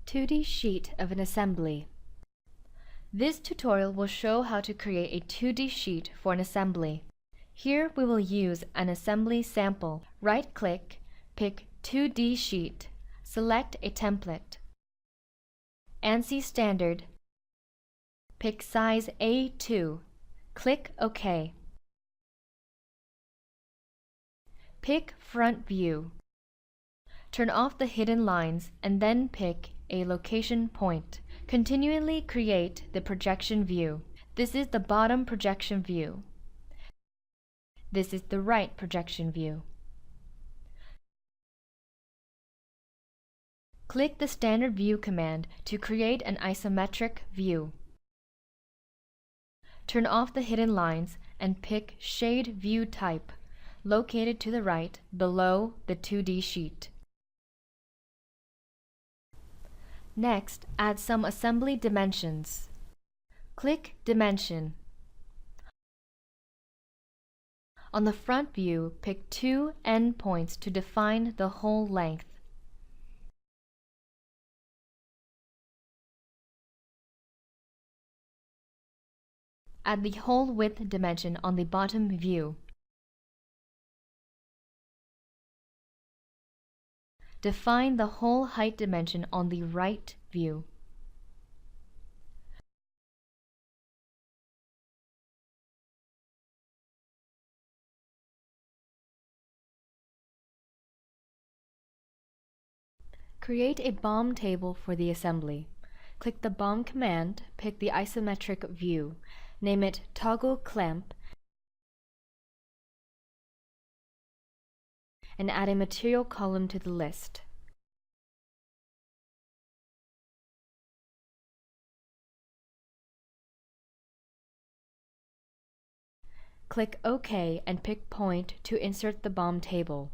2D sheet of an assembly. This tutorial will show how to create a 2D sheet for an assembly. Here we will use an assembly sample. Right-click, pick 2D sheet, select a template. ANSI standard. Pick size A2. Click OK. Pick front view. Turn off the hidden lines and then pick a location point. Continually create the projection view. This is the bottom projection view. This is the right projection view. Click the standard view command to create an isometric view. Turn off the hidden lines and pick Shade View Type, located to the right below the 2D sheet. Next, add some assembly dimensions. Click Dimension. On the front view, pick two endpoints to define the whole length. Add the whole width dimension on the bottom view. Define the whole height dimension on the right view. Create a BOM table for the assembly. Click the BOM command, pick the isometric view, name it Toggle Clamp, and add a material column to the list. Click OK and pick Point to insert the BOM table.